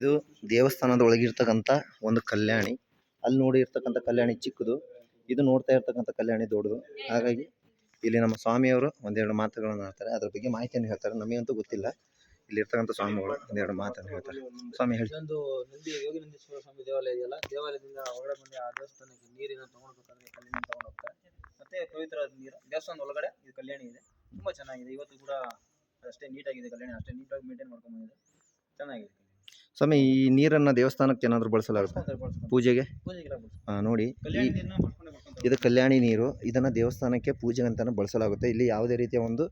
ಇದು ದೇವಸ್ಥಾನದ ಒಳಗಿರ್ತಕ್ಕಂಥ ಒಂದು ಕಲ್ಯಾಣಿ. ಅಲ್ಲಿ ನೋಡಿರ್ತಕ್ಕಂಥ ಕಲ್ಯಾಣಿ ಚಿಕ್ಕದು, ಇದು ನೋಡ್ತಾ ಇರ್ತಕ್ಕಂಥ ಕಲ್ಯಾಣಿ ದೊಡ್ಡದು. ಹಾಗಾಗಿ ಇಲ್ಲಿ ನಮ್ಮ ಸ್ವಾಮಿಯವರು ಒಂದೆರಡು ಮಾತುಗಳನ್ನು ಹೇಳ್ತಾರೆ, ಅದ್ರ ಬಗ್ಗೆ ಮಾಹಿತಿಯನ್ನು ಹೇಳ್ತಾರೆ. ನಮಗಂತೂ ಗೊತ್ತಿಲ್ಲ. ಇಲ್ಲಿರ್ತಕ್ಕಂಥ ಸ್ವಾಮಿಗಳು ಒಂದೆರಡು ಮಾತನ್ನು ಹೇಳ್ತಾರೆ. ಸ್ವಾಮಿ ಹೇಳಿ. ಇದೊಂದು ಯೋಗಿ ನಂದೀಶ್ವರ ಸ್ವಾಮಿ ದೇವಾಲಯ ಇದೆಯಲ್ಲ, ದೇವಾಲಯದಿಂದ ಹೊರಗಡೆ ಬಂದು ಆ ದೇವಸ್ಥಾನಕ್ಕೆ ನೀರಿನ ತಗೊಂಡ್ಬೇಕಾದ್ರೆ ಕಲ್ಯಾಣಿ ತಗೊಂಡು ಹೋಗ್ತಾರೆ. ಮತ್ತೆ ಪವಿತ್ರ ನೀರು ದೇವಸ್ಥಾನದ ಒಳಗಡೆ ಇದು ಕಲ್ಯಾಣಿ ಇದೆ. ತುಂಬಾ ಚೆನ್ನಾಗಿದೆ. ಇವತ್ತು ಕೂಡ ಅಷ್ಟೇ ನೀಟಾಗಿದೆ ಕಲ್ಯಾಣಿ, ಅಷ್ಟೇ ನೀಟಾಗಿ ಮೇಂಟೈನ್ ಮಾಡ್ಕೊಂಡು ಬಂದಿದೆ. ಚೆನ್ನಾಗಿದೆ. ಸ್ವಾಮಿ, ಈ ನೀರನ್ನು ದೇವಸ್ಥಾನಕ್ಕೆ ಏನಾದರೂ ಬಳಸಲಾಗುತ್ತೆ ಪೂಜೆಗೆ? ನೋಡಿ, ಇದು ಕಲ್ಯಾಣಿ ನೀರು. ಇದನ್ನು ದೇವಸ್ಥಾನಕ್ಕೆ ಪೂಜೆಗೆ ಅಂತಾನೆ ಬಳಸಲಾಗುತ್ತೆ. ಇಲ್ಲಿ ಯಾವುದೇ ರೀತಿಯ ಒಂದು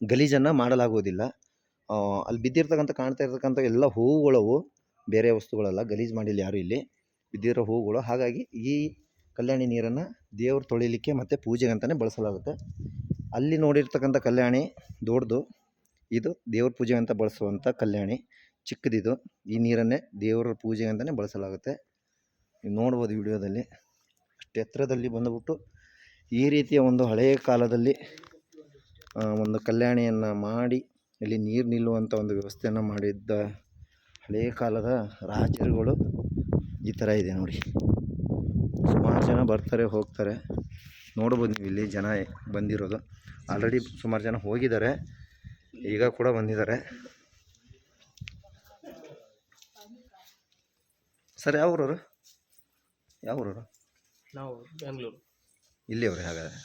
ಗಲೀಜನ್ನು ಮಾಡಲಾಗುವುದಿಲ್ಲ. ಅಲ್ಲಿ ಬಿದ್ದಿರ್ತಕ್ಕಂಥ ಕಾಣ್ತಾ ಇರ್ತಕ್ಕಂಥ ಎಲ್ಲ ಹೂವುಗಳವು, ಬೇರೆ ವಸ್ತುಗಳಲ್ಲ. ಗಲೀಜು ಮಾಡಿಲ್ಲ ಯಾರು ಇಲ್ಲಿ. ಬಿದ್ದಿರೋ ಹೂವುಗಳು. ಹಾಗಾಗಿ ಈ ಕಲ್ಯಾಣಿ ನೀರನ್ನು ದೇವರು ತೊಳಿಲಿಕ್ಕೆ ಮತ್ತು ಪೂಜೆಗೆ ಅಂತಲೇ ಬಳಸಲಾಗುತ್ತೆ. ಅಲ್ಲಿ ನೋಡಿರ್ತಕ್ಕಂಥ ಕಲ್ಯಾಣಿ ದೊಡ್ಡದು, ಇದು ದೇವ್ರ ಪೂಜೆ ಅಂತ ಬಳಸುವಂಥ ಕಲ್ಯಾಣಿ ಚಿಕ್ಕದಿದು. ಈ ನೀರನ್ನೇ ದೇವರ ಪೂಜೆ ಅಂತಲೇ ಬಳಸಲಾಗುತ್ತೆ. ನೀವು ನೋಡ್ಬೋದು ವಿಡಿಯೋದಲ್ಲಿ. ಅಷ್ಟು ಎತ್ತರದಲ್ಲಿ ಬಂದುಬಿಟ್ಟು ಈ ರೀತಿಯ ಒಂದು ಹಳೆಯ ಕಾಲದಲ್ಲಿ ಒಂದು ಕಲ್ಯಾಣಿಯನ್ನು ಮಾಡಿ ಇಲ್ಲಿ ನೀರು ನಿಲ್ಲುವಂಥ ಒಂದು ವ್ಯವಸ್ಥೆಯನ್ನು ಮಾಡಿದ್ದ ಹಳೆಯ ಕಾಲದ ರಾಜರುಗಳು ಈ ಥರ ಇದೆ ನೋಡಿ. ಸುಮಾರು ಜನ ಬರ್ತಾರೆ ಹೋಗ್ತಾರೆ. ನೋಡ್ಬೋದು ನೀವು ಇಲ್ಲಿ ಜನ ಬಂದಿರೋದು. ಆಲ್ರೆಡಿ ಸುಮಾರು ಜನ ಹೋಗಿದ್ದಾರೆ, ಈಗ ಕೂಡ ಬಂದಿದ್ದಾರೆ. ಸರ್, ಯಾವ ಊರವರು? ನಾವು ಬೆಂಗಳೂರು. ಇಲ್ಲಿಯವ್ರೆ ಹಾಗಾದರೆ?